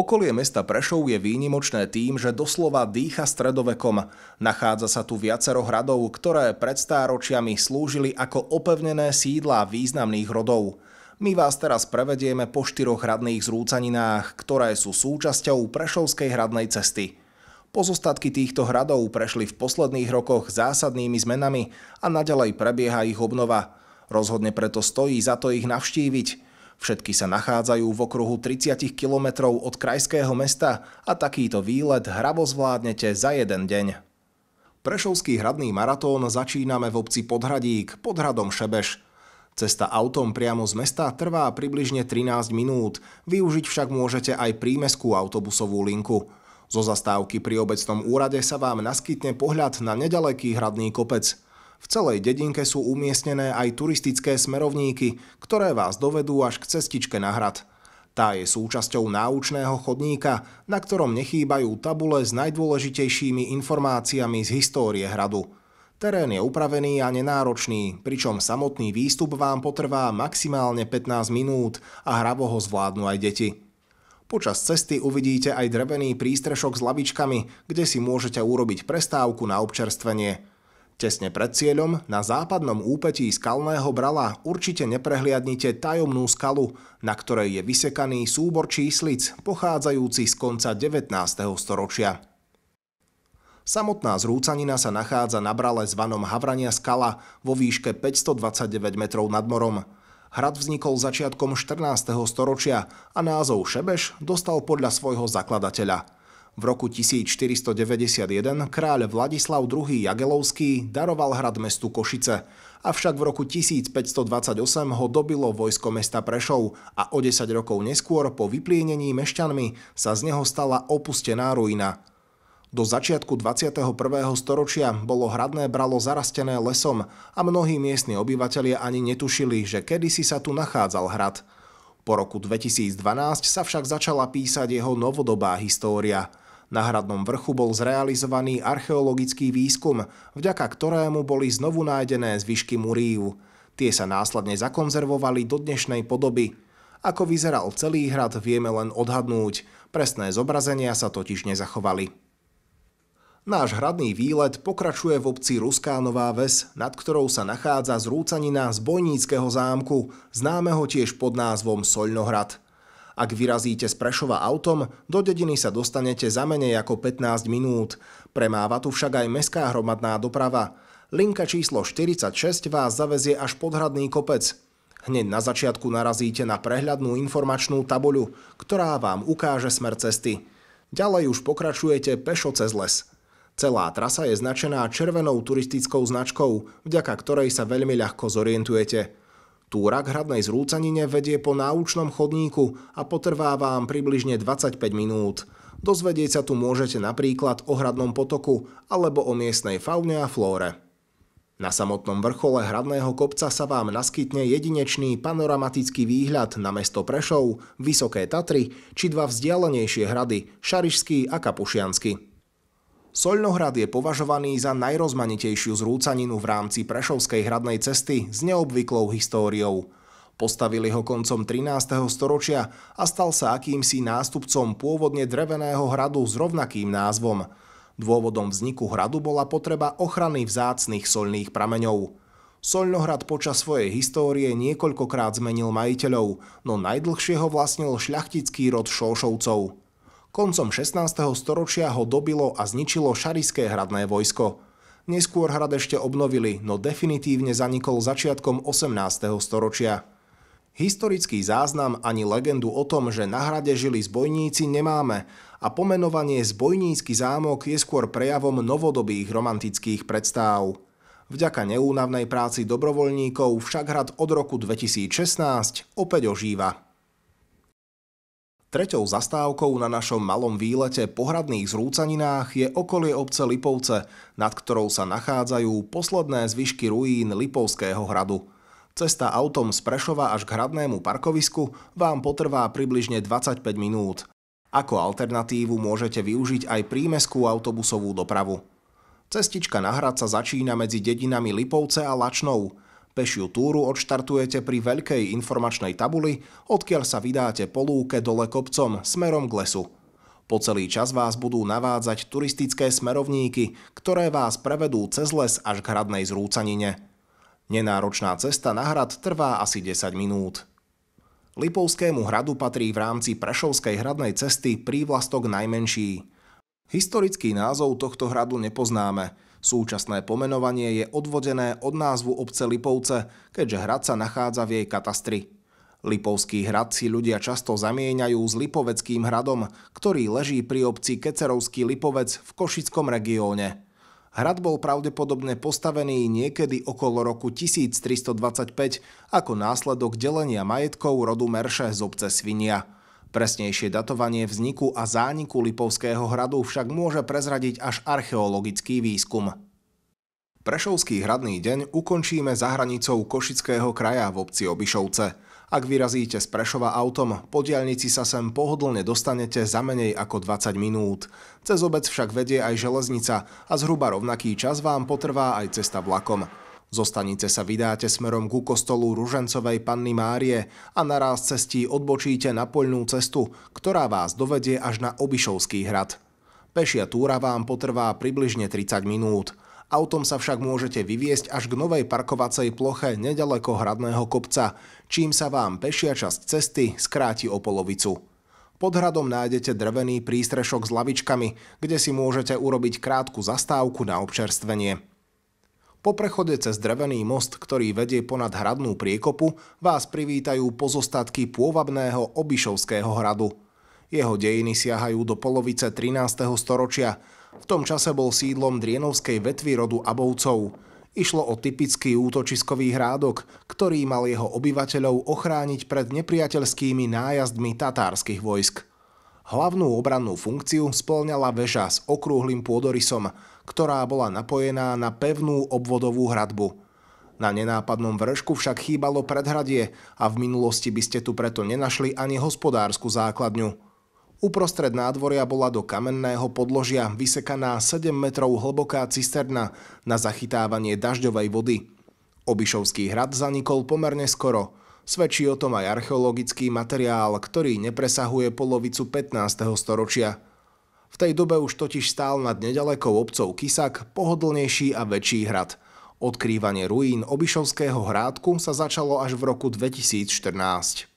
Okolie mesta Prešov je výnimočné tým, že doslova dýcha stredovekom. Nachádza sa tu viacero hradov, ktoré pred stáročiami slúžili ako opevnené sídlá významných rodov. My vás teraz prevedieme po 4 hradných zrúcaninách, ktoré sú súčasťou Prešovskej hradnej cesty. Pozostatky týchto hradov prešli v posledných rokoch zásadnými zmenami a naďalej prebieha ich obnova. Rozhodne preto stojí za to ich navštíviť. Všetky sa nachádzajú v okruhu 30 kilometrov od krajského mesta a takýto výlet hravo zvládnete za jeden deň. Prešovský hradný maratón začíname v obci Podhradík pod hradom Šebeš. Cesta autom priamo z mesta trvá približne 13 minút, využiť však môžete aj prímestskú autobusovú linku. Zo zastávky pri obecnom úrade sa vám naskytne pohľad na nedaleký hradný kopec. V celej dedinke sú umiestnené aj turistické smerovníky, ktoré vás dovedú až k cestičke na hrad. Tá je súčasťou náučného chodníka, na ktorom nechýbajú tabule s najdôležitejšími informáciami z histórie hradu. Terén je upravený a nenáročný, pričom samotný výstup vám potrvá maximálne 15 minút a hravo ho zvládnu aj deti. Počas cesty uvidíte aj drevený prístrešok s lavičkami, kde si môžete urobiť prestávku na občerstvenie. Tesne pred cieľom, na západnom úpetí skalného brala, určite neprehliadnite tajomnú skalu, na ktorej je vysekaný súbor číslic, pochádzajúci z konca 19. storočia. Samotná zrúcanina sa nachádza na brale zvanom Havrania skala vo výške 529 metrov nad morom. Hrad vznikol začiatkom 14. storočia a názov Šebeš dostal podľa svojho zakladateľa. V roku 1491 kráľ Vladislav II. Jagelovský daroval hrad mestu Košice, avšak v roku 1528 ho dobilo vojsko mesta Prešov a o 10 rokov neskôr po vyplienení mešťanmi sa z neho stala opustená ruina. Do začiatku 21. storočia bolo hradné bralo zarastené lesom a mnohí miestni obyvatelia ani netušili, že kedysi sa tu nachádzal hrad. Po roku 2012 sa však začala písať jeho novodobá história. Na hradnom vrchu bol zrealizovaný archeologický výskum, vďaka ktorému boli znovu nájdené zvyšky murív. Tie sa následne zakonzervovali do dnešnej podoby. Ako vyzeral celý hrad, vieme len odhadnúť. Presné zobrazenia sa totiž nezachovali. Náš hradný výlet pokračuje v obci Ruská Nová Ves, nad ktorou sa nachádza zrúcanina z Bojníckeho zámku, známeho tiež pod názvom Soľnohrad. Ak vyrazíte z Prešova autom, do dediny sa dostanete za menej ako 15 minút. Premáva tu však aj mestská hromadná doprava. Linka číslo 46 vás zavezie až pod hradný kopec. Hneď na začiatku narazíte na prehľadnú informačnú tabuľu, ktorá vám ukáže smer cesty. Ďalej už pokračujete pešo cez les. Celá trasa je značená červenou turistickou značkou, vďaka ktorej sa veľmi ľahko zorientujete. Túra k hradnej zrúcanine vedie po náučnom chodníku a potrvá vám približne 25 minút. Dozvedieť sa tu môžete napríklad o hradnom potoku alebo o miestnej faune a flóre. Na samotnom vrchole hradného kopca sa vám naskytne jedinečný panoramatický výhľad na mesto Prešov, Vysoké Tatry či dva vzdialenejšie hrady, Šarišský a Kapušiansky. Soľnohrad je považovaný za najrozmanitejšiu zrúcaninu v rámci Prešovskej hradnej cesty s neobvyklou históriou. Postavili ho koncom 13. storočia a stal sa akýmsi nástupcom pôvodne dreveného hradu s rovnakým názvom. Dôvodom vzniku hradu bola potreba ochrany vzácnych soľných prameňov. Soľnohrad počas svojej histórie niekoľkokrát zmenil majiteľov, no najdlhšie ho vlastnil šľachtický rod Šošovcov. Koncom 16. storočia ho dobilo a zničilo šarišské hradné vojsko. Neskôr hrad ešte obnovili, no definitívne zanikol začiatkom 18. storočia. Historický záznam ani legendu o tom, že na hrade žili zbojníci, nemáme a pomenovanie Zbojnícky zámok je skôr prejavom novodobých romantických predstáv. Vďaka neúnavnej práci dobrovoľníkov však hrad od roku 2016 opäť ožíva. Treťou zastávkou na našom malom výlete po hradných zrúcaninách je okolie obce Lipovce, nad ktorou sa nachádzajú posledné zvyšky ruín Lipovského hradu. Cesta autom z Prešova až k hradnému parkovisku vám potrvá približne 25 minút. Ako alternatívu môžete využiť aj prímestskú autobusovú dopravu. Cestička na hrad sa začína medzi dedinami Lipovce a Lačnou. Pešiu túru odštartujete pri veľkej informačnej tabuli, odkiaľ sa vydáte po lúke dole kopcom smerom k lesu. Po celý čas vás budú navádzať turistické smerovníky, ktoré vás prevedú cez les až k hradnej zrúcanine. Nenáročná cesta na hrad trvá asi 10 minút. Lipovskému hradu patrí v rámci Prešovskej hradnej cesty prívlastok najmenší. Historický názov tohto hradu nepoznáme. Súčasné pomenovanie je odvodené od názvu obce Lipovce, keďže hrad sa nachádza v jej katastri. Lipovský hrad si ľudia často zamieňajú s Lipoveckým hradom, ktorý leží pri obci Kecerovský Lipovec v Košickom regióne. Hrad bol pravdepodobne postavený niekedy okolo roku 1325 ako následok delenia majetkov rodu Merše z obce Svinia. Presnejšie datovanie vzniku a zániku Lipovského hradu však môže prezradiť až archeologický výskum. Prešovský hradný deň ukončíme za hranicou Košického kraja v obci Obišovce. Ak vyrazíte z Prešova autom, po diaľnici sa sem pohodlne dostanete za menej ako 20 minút. Cez obec však vedie aj železnica a zhruba rovnaký čas vám potrvá aj cesta vlakom. Zo stanice sa vydáte smerom ku kostolu Ružencovej Panny Márie a naraz cestí odbočíte na poľnú cestu, ktorá vás dovedie až na Obišovský hrad. Pešia túra vám potrvá približne 30 minút. Autom sa však môžete vyviesť až k novej parkovacej ploche neďaleko hradného kopca, čím sa vám pešia časť cesty skráti o polovicu. Pod hradom nájdete drevený prístrešok s lavičkami, kde si môžete urobiť krátku zastávku na občerstvenie. Po prechode cez drevený most, ktorý vedie ponad hradnú priekopu, vás privítajú pozostatky pôvabného Obišovského hradu. Jeho dejiny siahajú do polovice 13. storočia. V tom čase bol sídlom drienovskej vetvy rodu Abovcov. Išlo o typický útočiskový hrádok, ktorý mal jeho obyvateľov ochrániť pred nepriateľskými nájazdmi tatárskych vojsk. Hlavnú obrannú funkciu spĺňala väža s okrúhlym pôdorysom, ktorá bola napojená na pevnú obvodovú hradbu. Na nenápadnom vršku však chýbalo predhradie a v minulosti by ste tu preto nenašli ani hospodársku základňu. Uprostred nádvoria bola do kamenného podložia vysekaná 7 metrov hlboká cisterna na zachytávanie dažďovej vody. Obišovský hrad zanikol pomerne skoro. Svedčí o tom aj archeologický materiál, ktorý nepresahuje polovicu 15. storočia. V tej dobe už totiž stál nad nedalekou obcou Kisak pohodlnejší a väčší hrad. Odkrývanie ruín Obišovského hrádku sa začalo až v roku 2014.